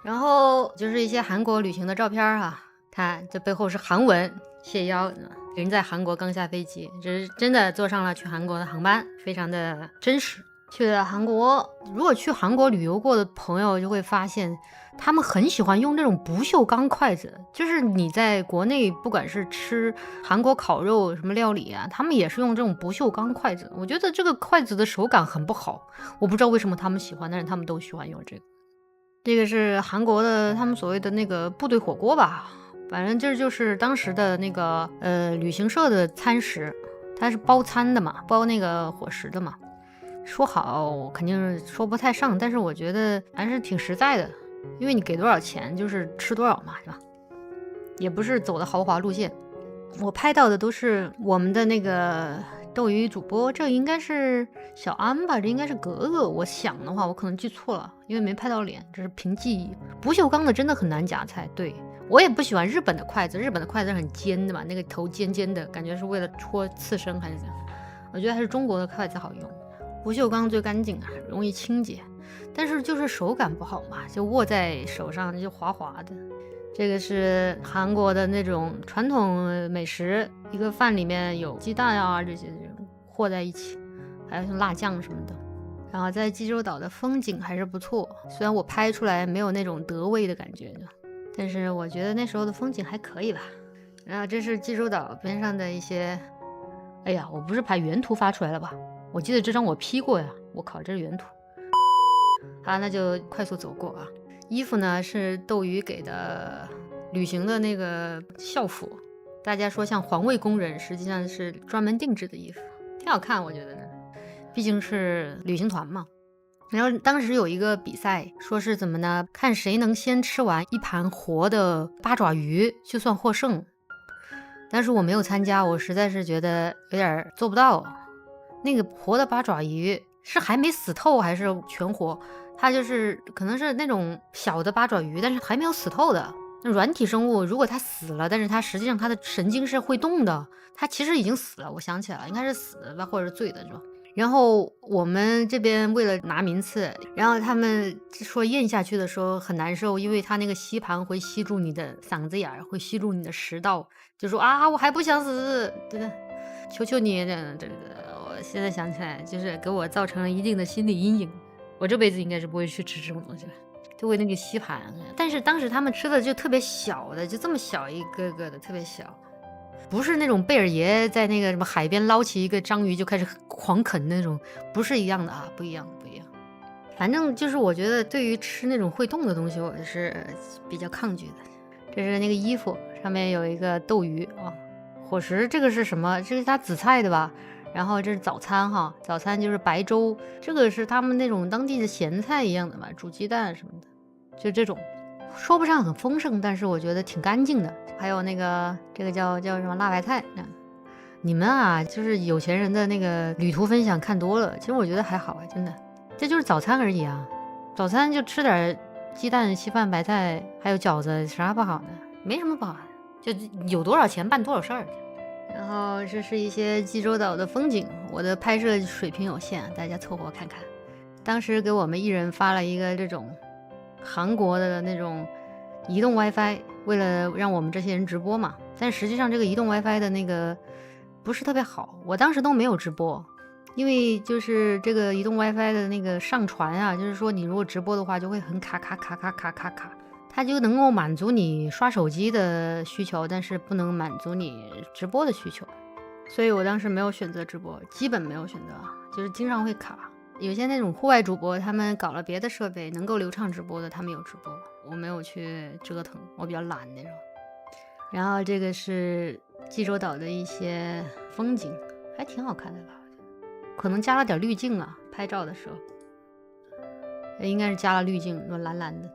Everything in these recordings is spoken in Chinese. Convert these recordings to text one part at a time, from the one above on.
然后就是一些韩国旅行的照片啊，看这背后是韩文谢邀，人在韩国刚下飞机，这是真的坐上了去韩国的航班，非常的真实。去了韩国，如果去韩国旅游过的朋友就会发现，他们很喜欢用那种不锈钢筷子，就是你在国内不管是吃韩国烤肉什么料理啊，他们也是用这种不锈钢筷子。我觉得这个筷子的手感很不好，我不知道为什么他们喜欢，但是他们都喜欢用这个。这个是韩国的他们所谓的那个部队火锅吧，反正这就是当时的那个旅行社的餐食，它是包餐的嘛，包那个伙食的嘛。说好肯定是说不太上，但是我觉得还是挺实在的，因为你给多少钱就是吃多少嘛，是吧？也不是走的豪华路线。我拍到的都是我们的那个斗鱼主播，这应该是小安吧，这应该是格格。我想的话，我可能记错了，因为没拍到脸，这是凭记忆。不锈钢的真的很难夹菜，对我也不喜欢日本的筷子，日本的筷子很尖的嘛，那个头尖尖的，感觉是为了戳刺身还是怎样？我觉得还是中国的筷子好用。不锈钢最干净啊，容易清洁，但是就是手感不好嘛，就握在手上就滑滑的。这个是韩国的那种传统美食，一个饭里面有鸡蛋啊这些和在一起，还有像辣酱什么的。然后在济州岛的风景还是不错，虽然我拍出来没有那种德味的感觉，但是我觉得那时候的风景还可以吧。然后这是济州岛边上的一些，哎呀，我不是把原图发出来了吧？我记得这张我 P 过呀，我靠，这是原图。好，那就快速走过啊。衣服呢是斗鱼给的旅行的那个校服，大家说像环卫工人，实际上是专门定制的衣服，挺好看，我觉得呢，毕竟是旅行团嘛。然后当时有一个比赛，说是怎么呢？看谁能先吃完一盘活的八爪鱼，就算获胜。但是我没有参加，我实在是觉得有点做不到。那个活的八爪鱼是还没死透还是全活？它就是可能是那种小的八爪鱼，但是还没有死透的。那软体生物如果它死了，但是它实际上它的神经是会动的，它其实已经死了。我想起来了，应该是死了吧，或者是醉的，是吧？然后我们这边为了拿名次，然后他们说咽下去的时候很难受，因为它那个吸盘会吸住你的嗓子眼儿，会吸住你的食道，就说啊，我还不想死，对的，求求你，对，我现在想起来就是给我造成了一定的心理阴影，我这辈子应该是不会去吃这种东西了。就为那个吸盘，但是当时他们吃的就特别小的，就这么小一个个的，特别小。不是那种贝尔爷在那个什么海边捞起一个章鱼就开始狂啃那种，不是一样的啊，不一样。反正就是我觉得对于吃那种会动的东西，我是比较抗拒的。这是那个衣服上面有一个斗鱼啊，伙食这个是什么？这是他紫菜的吧？然后这是早餐哈，早餐就是白粥，这个是他们那种当地的咸菜一样的吧，煮鸡蛋什么的，就这种。说不上很丰盛，但是我觉得挺干净的。还有那个这个叫什么辣白菜，你们啊，就是有钱人的那个旅途分享看多了，其实我觉得还好啊，真的，这就是早餐而已啊。早餐就吃点鸡蛋、稀饭、白菜，还有饺子，啥不好呢？没什么不好的，就有多少钱办多少事儿。然后这是一些济州岛的风景，我的拍摄水平有限，大家凑合看看。当时给我们一人发了一个这种韩国的那种移动 WiFi， 为了让我们这些人直播嘛，但实际上这个移动 WiFi 的那个不是特别好，我当时都没有直播，因为就是这个移动 WiFi 的那个上传啊，就是说你如果直播的话就会很卡，它就能够满足你刷手机的需求，但是不能满足你直播的需求，所以我当时没有选择直播，基本没有选择，就是经常会卡。有些那种户外主播，他们搞了别的设备能够流畅直播的，他们有直播，我没有去折腾，我比较懒那种。然后这个是济州岛的一些风景，还挺好看的吧？可能加了点滤镜啊，拍照的时候应该是加了滤镜，蓝蓝的。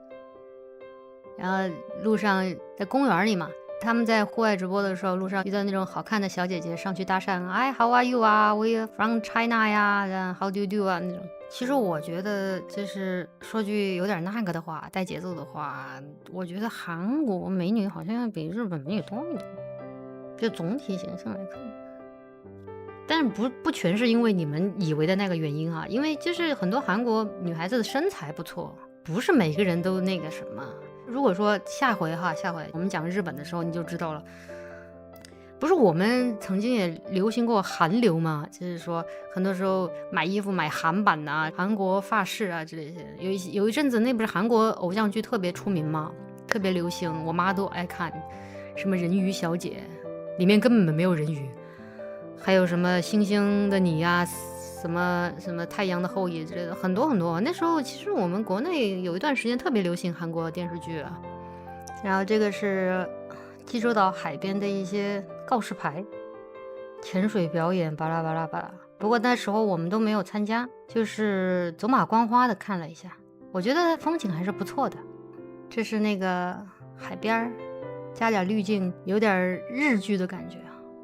然后路上在公园里嘛，他们在户外直播的时候，路上遇到那种好看的小姐姐上去搭讪，哎 ，How are you 啊，We from China 呀，How do you do 啊那种。其实我觉得，就是说句有点那个的话，带节奏的话，我觉得韩国美女好像比日本美女多一点，就总体形象来看。但是不全是因为你们以为的那个原因啊，因为就是很多韩国女孩子的身材不错，不是每个人都那个什么。如果说下回我们讲日本的时候你就知道了。不是我们曾经也流行过韩流嘛，就是说很多时候买衣服买韩版呐、韩国发饰啊之类的。有一阵子那不是韩国偶像剧特别出名嘛，特别流行，我妈都爱看，什么人鱼小姐，里面根本没有人鱼，还有什么星星的你呀、什么太阳的后裔之类的，很多很多。那时候其实我们国内有一段时间特别流行韩国电视剧啊。然后这个是济州岛海边的一些告示牌，潜水表演巴拉巴拉巴拉。不过那时候我们都没有参加，就是走马观花的看了一下，我觉得风景还是不错的。这是那个海边，加点滤镜，有点日剧的感觉，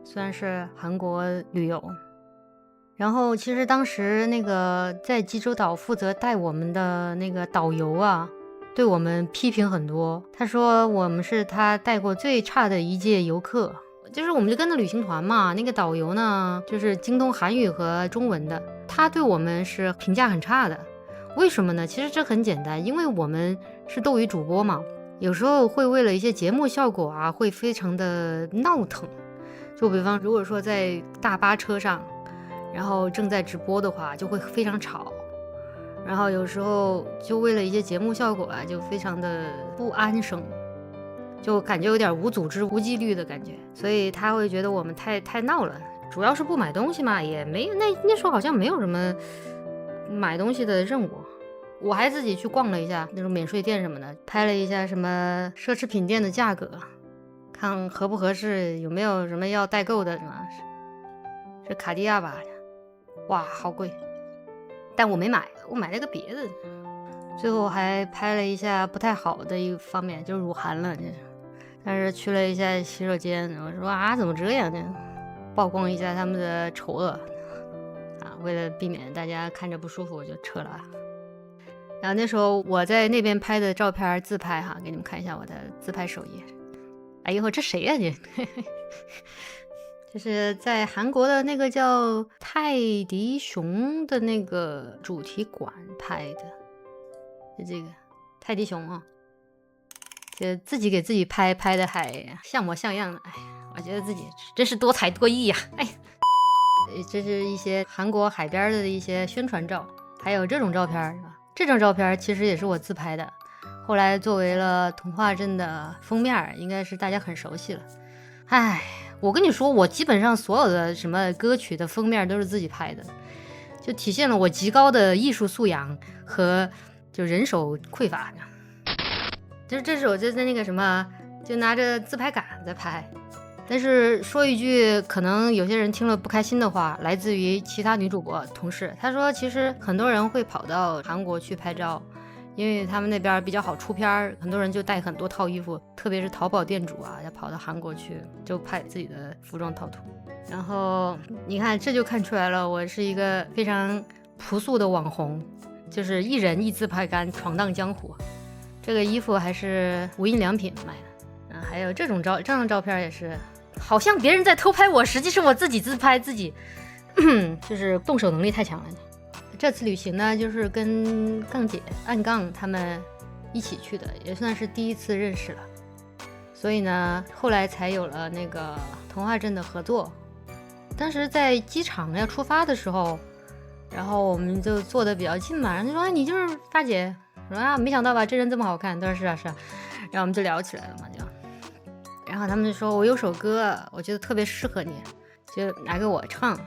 虽然是韩国旅游。然后其实当时那个在济州岛负责带我们的那个导游啊，对我们批评很多，他说我们是他带过最差的一届游客。就是我们就跟着旅行团嘛，那个导游呢就是精通韩语和中文的，他对我们是评价很差的。为什么呢？其实这很简单，因为我们是斗鱼主播嘛，有时候会为了一些节目效果啊，会非常的闹腾。就比方如果说在大巴车上，然后正在直播的话，就会非常吵。然后有时候就为了一些节目效果啊，就非常的不安生，就感觉有点无组织无纪律的感觉。所以他会觉得我们太闹了，主要是不买东西嘛，也没那时候好像没有什么买东西的任务。我还自己去逛了一下那种免税店什么的，拍了一下什么奢侈品店的价格，看合不合适，有没有什么要代购的什么。是卡地亚吧，哇好贵，但我没买，我买了个别的。最后还拍了一下不太好的一方面，就是辱韩了，但是去了一下洗手间，我说啊怎么这样呢？曝光一下他们的丑恶啊，为了避免大家看着不舒服，我就撤了。然后那时候我在那边拍的照片自拍哈，给你们看一下我的自拍首页。哎呦，这谁呀你？这是在韩国的那个叫泰迪熊的那个主题馆拍的，就这个泰迪熊啊，就自己给自己拍的还像模像样的。哎，我觉得自己真是多才多艺呀！哎，这是一些韩国海边的一些宣传照，还有这种照片，这张照片其实也是我自拍的，后来作为了童话镇的封面，应该是大家很熟悉了。哎，我跟你说，我基本上所有的什么歌曲的封面都是自己拍的，就体现了我极高的艺术素养和就人手匮乏。就是这是我就在那个什么，就拿着自拍杆在拍。但是说一句可能有些人听了不开心的话，来自于其他女主播同事，她说其实很多人会跑到韩国去拍照，因为他们那边比较好出片，很多人就带很多套衣服，特别是淘宝店主啊，要跑到韩国去就拍自己的服装套图。然后你看这就看出来了，我是一个非常朴素的网红，就是一人一自拍杆闯荡江湖。这个衣服还是无印良品买的啊，还有这张照片也是好像别人在偷拍我，实际是我自己自拍自己就是动手能力太强了。这次旅行呢，就是跟杠姐暗杠他们一起去的，也算是第一次认识了，所以呢后来才有了那个童话镇的合作。当时在机场要出发的时候，然后我们就坐的比较近嘛，然后就说你就是大姐，说啊没想到吧，这人这么好看。他说是啊是啊，然后我们就聊起来了嘛，然后他们就说我有首歌我觉得特别适合你，就拿给我唱。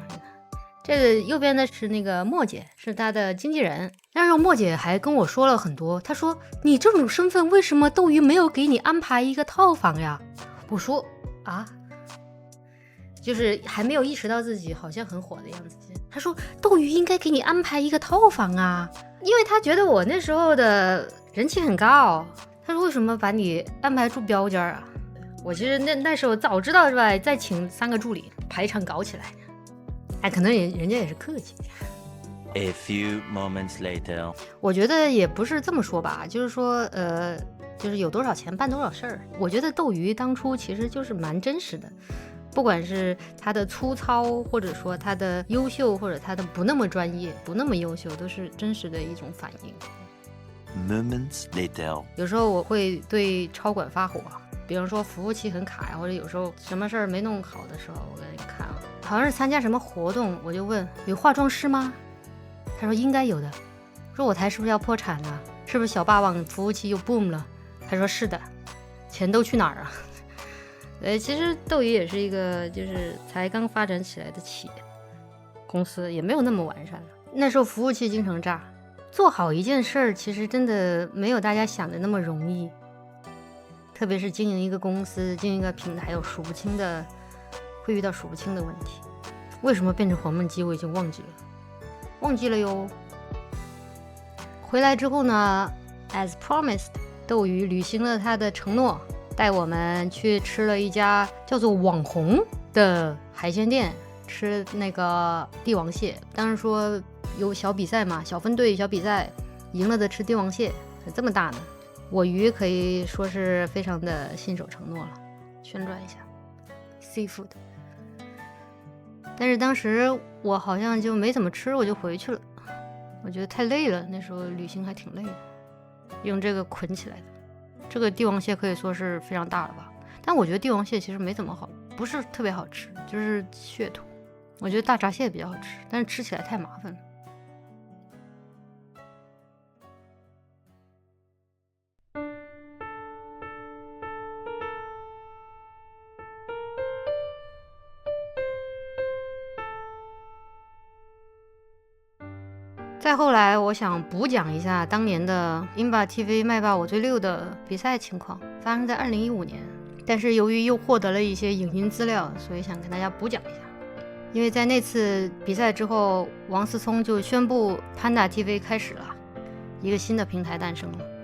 这个右边的是那个莫姐，是他的经纪人。但是莫姐还跟我说了很多，她说你这种身份为什么斗鱼没有给你安排一个套房呀？我说啊，就是还没有意识到自己好像很火的样子。她说斗鱼应该给你安排一个套房啊，因为她觉得我那时候的人气很高。她说为什么把你安排住标间啊？我其实那时候早知道是吧，再请3个助理排场搞起来。哎，可能人家也是客气。A few moments later， 我觉得也不是这么说吧，就是说就是有多少钱办多少事儿。我觉得斗鱼当初其实就是蛮真实的，不管是他的粗糙，或者说他的优秀，或者他的不那么专业不那么优秀，都是真实的一种反应。moments later. 有时候我会对超管发火，比方说服务器很卡呀，或者有时候什么事儿没弄好的时候，我给你看啊，好像是参加什么活动，我就问有化妆师吗？他说应该有的。说我台是不是要破产了？是不是小霸王服务器又 boom 了？他说是的。钱都去哪儿啊？其实斗鱼也是一个就是才刚发展起来的企业公司，也没有那么完善了。那时候服务器经常炸，做好一件事儿其实真的没有大家想的那么容易。特别是经营一个公司、经营一个平台，会遇到数不清的问题。为什么变成黄焖鸡，我已经忘记了哟。回来之后呢 ，as promised。斗鱼履行了他的承诺，带我们去吃了一家叫做网红的海鲜店，吃那个帝王蟹。当时说有小比赛嘛，小分队小比赛，赢了的吃帝王蟹，这么大呢。我鱼可以说是非常的信守承诺了，旋转一下 seafood。但是当时我好像就没怎么吃，我就回去了，我觉得太累了，那时候旅行还挺累的。用这个捆起来的，这个帝王蟹可以说是非常大了吧？但我觉得帝王蟹其实没怎么好，不是特别好吃，就是噱头。我觉得大闸蟹比较好吃，但是吃起来太麻烦了。再后来，我想补讲一下当年的英霸 TV 麦霸我最六的比赛情况，发生在2015年。但是由于又获得了一些影音资料，所以想跟大家补讲一下。因为在那次比赛之后，王思聪就宣布 Panda TV 开始了，一个新的平台诞生了。